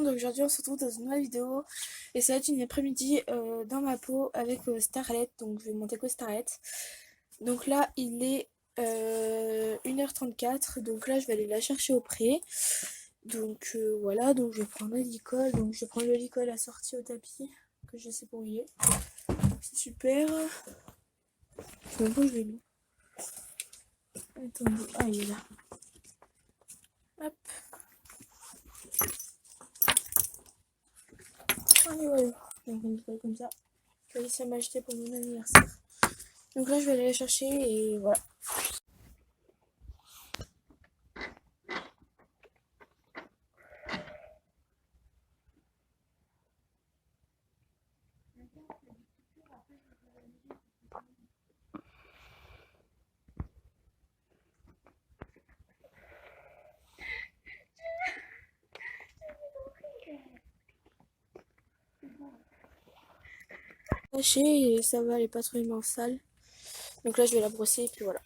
monde, aujourd'hui on se retrouve dans une nouvelle vidéo et ça va être une après-midi dans ma peau avec Starlet, donc je vais monter que Starlet. Donc là il est 1h34, donc là je vais aller la chercher au pré. Donc voilà, donc je vais prendre le licol, donc je vais prendre le licol assorti au tapis, que je sais pas où il est. C'est super. Je sais même pas où je l'ai mis. Attendez, ah il est là. Hop. Allez voilà, donc on licol comme ça. Je vais laisser m'acheter pour mon anniversaire. Donc là je vais aller la chercher et voilà. Et ça va, elle est pas trop immense sale. Donc là je vais la brosser et puis voilà.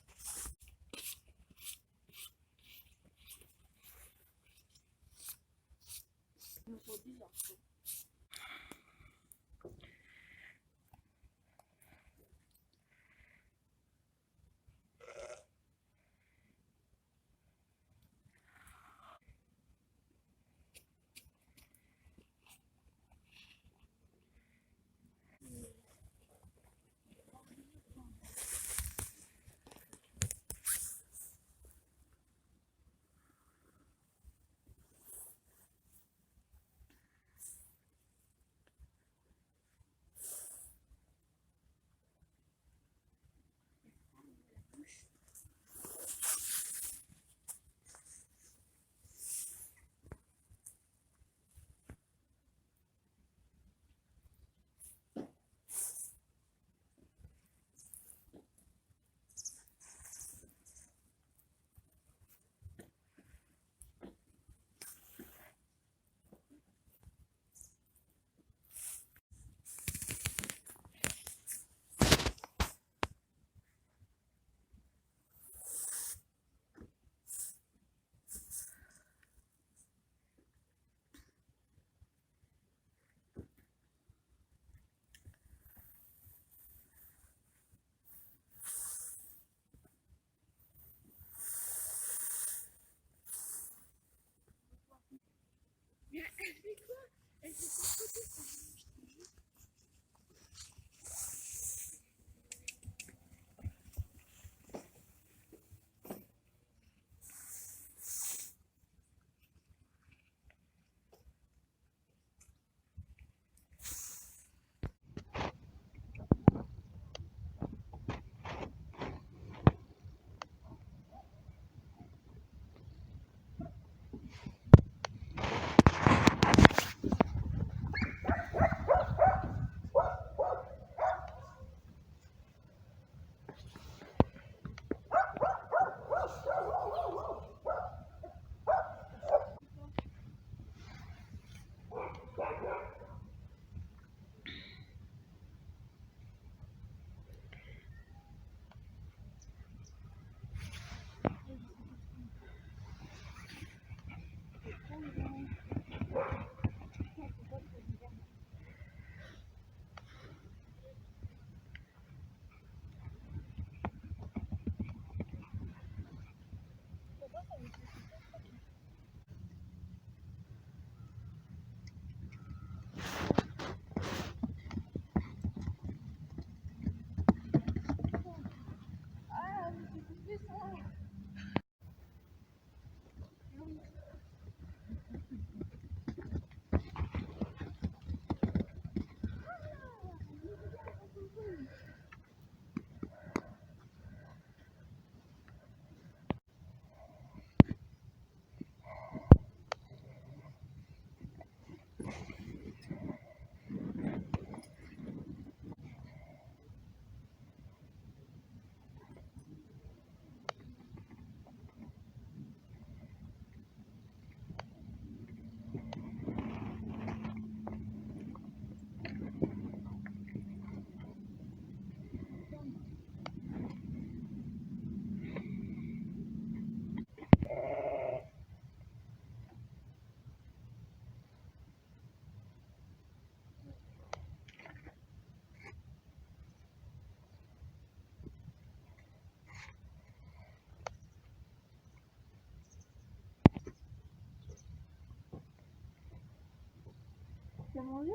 à manger?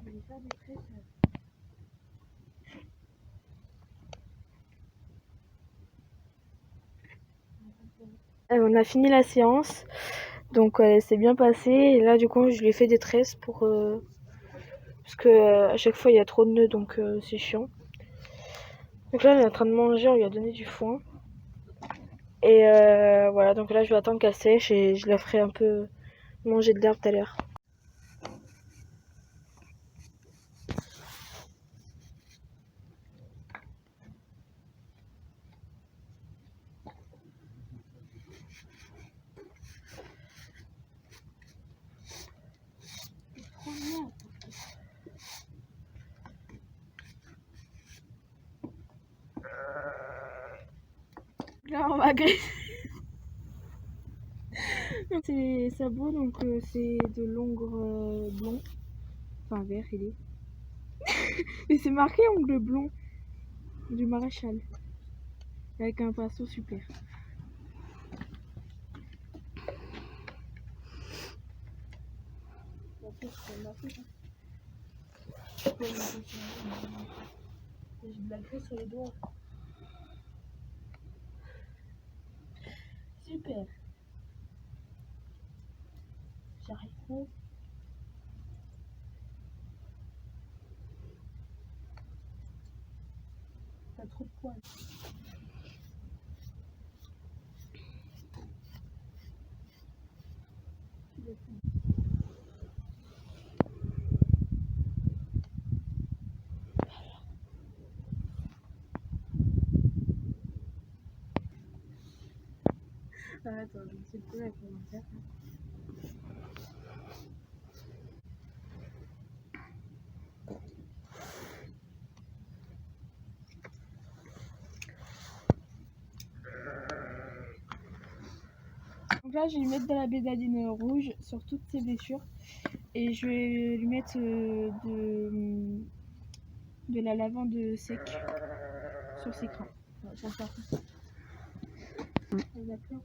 Je vais faire des tresses. On a fini la séance, donc elle s'est bien passée. Et là, du coup, je lui ai fait des tresses pour parce que à chaque fois il y a trop de nœuds, donc c'est chiant. Donc là, elle est en train de manger, on lui a donné du foin. Et voilà, donc là, je vais attendre qu'elle sèche et je la ferai un peu manger de l'herbe tout à l'heure. Là, on va graisser. C'est les sabots, donc c'est de l'ongre blond. Enfin, vert, il est. Mais c'est marqué ongle blond du maréchal. Avec un pinceau super. J'ai de la graisse sur les doigts. Super. J'arrive pas. T'as trop de poils. Ah, attends, je me suis trouvé avec mon père. Donc là, je vais lui mettre de la bétadine rouge sur toutes ses blessures. Et je vais lui mettre de la lavande sec sur ses crins. Pour faire ça. Il y en a plein.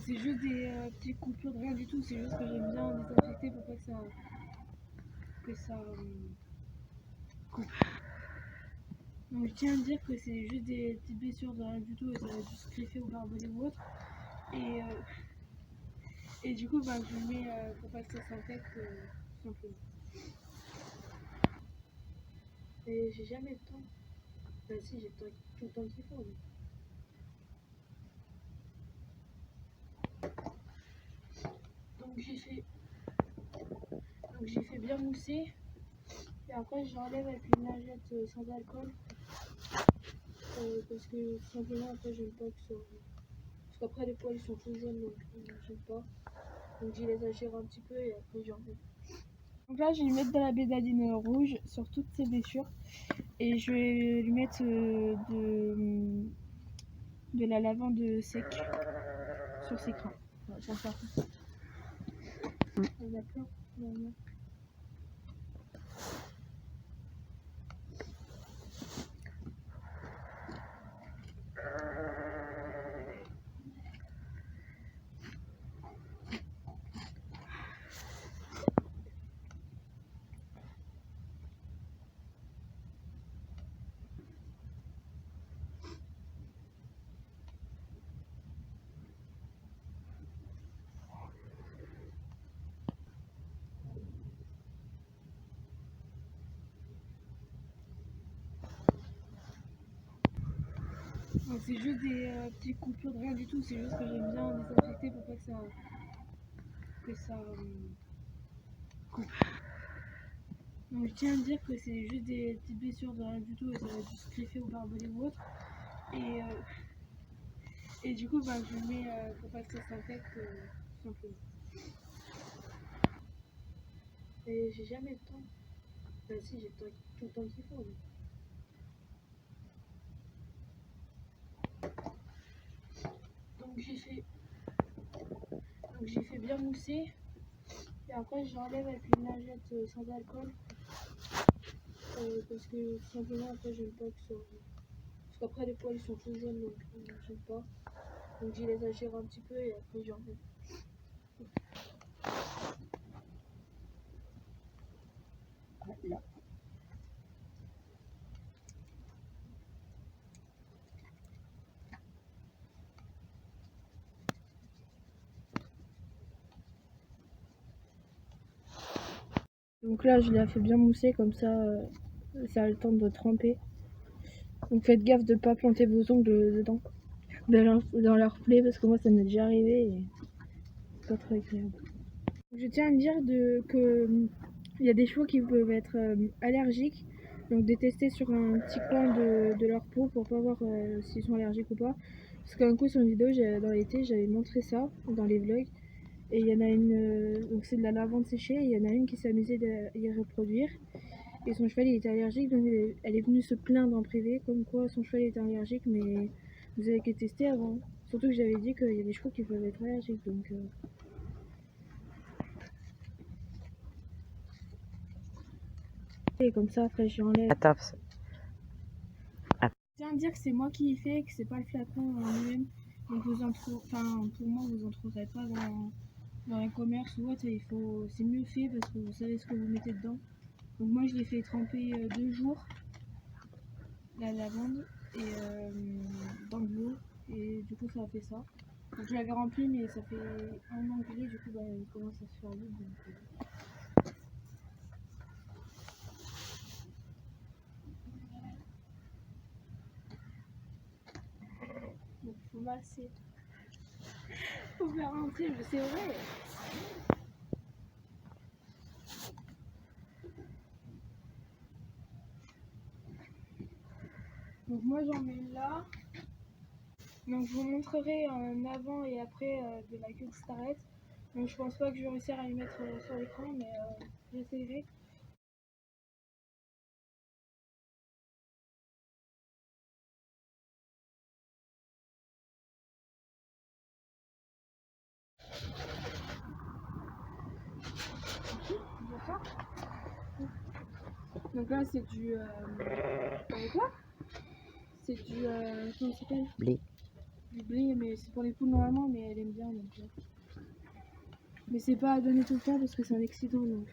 C'est juste des petites coupures de rien du tout, c'est juste que j'aime bien désinfecter pour pas que ça coupe. Donc je tiens à dire que c'est juste des petites blessures de rien du tout et ça va juste greffer ou barbelé ou autre. Et du coup, je le mets pour pas que ça s'infecte tout simplement. Et j'ai jamais le temps. Bah si, j'ai tout le temps qu'il faut. Donc j'ai fait bien mousser. Et après j'enlève avec une lingette sans alcool. Parce que tout simplement après j'aime pas que ça. Parce qu'après les poils ils sont tout jaunes donc j'aime pas. Donc j'y les agire un petit peu et après j'enlève. Donc là je vais lui mettre de la bétadine rouge sur toutes ses blessures. Et je vais lui mettre de la lavande sec sur ses crins. Pour faire ça. Il y en a plein. C'est juste des petites coupures de rien du tout, c'est juste que j'aime bien désinfecter pour pas que ça coupe. Donc je tiens à dire que c'est juste des petites blessures de rien du tout et ça va juste griffer ou barboler ou autre. Et du coup, je le mets pour pas que ça s'infecte, tout simplement. Et j'ai jamais le temps. Bah si, j'ai tout le temps qu'il faut. Donc j'ai fait bien mousser. Et après j'enlève avec une lingette sans alcool. Parce que tout simplement après j'aime pas que ça. Parce qu'après les poils ils sont tout jaunes donc j'aime pas. Donc j'y les agire un petit peu et après j'enlève. Voilà. Donc là je l'ai fait bien mousser comme ça, ça a le temps de tremper. Donc faites gaffe de ne pas planter vos ongles dedans, dans leur plaie parce que moi ça m'est déjà arrivé et c'est pas très agréable. Je tiens à dire que il y a des chevaux qui peuvent être allergiques, donc de tester sur un petit coin de leur peau pour pas voir s'ils sont allergiques ou pas. Parce qu'un coup sur une vidéo dans l'été j'avais montré ça dans les vlogs et il y en a une, donc c'est de la lavande séchée et il y en a une qui s'amusait à y reproduire et son cheval il était allergique donc elle est venue se plaindre en privé comme quoi son cheval était allergique mais vous avez qu'à tester avant. Surtout que j'avais dit qu'il y a des chevaux qui peuvent être allergiques donc et comme ça après j'enlève. Attends. Je tiens à dire que c'est moi qui y fais, que c'est pas le flacon en lui-même. Donc pour moi vous en trouverez pas dans les commerces ou autre. C'est mieux fait parce que vous savez ce que vous mettez dedans. Donc moi je l'ai fait tremper 2 jours la lavande et dans de l'eau et du coup ça a fait ça. Donc je l'avais rempli mais ça fait un an que j'ai, du coup il commence à se faire vide. Donc faut masser. Faut faire rentrer, mais c'est vrai. Donc moi j'en mets là. Donc je vous montrerai un avant et après de la queue de Starrett. Donc je pense pas que je vais réussir à y mettre sur l'écran mais j'essaierai. Donc là c'est du... quoi? C'est du... comment ça s'appelle? Blé. Du blé mais c'est pour les poules normalement mais elle aime bien donc... Mais c'est pas à donner tout le temps parce que c'est un accident donc...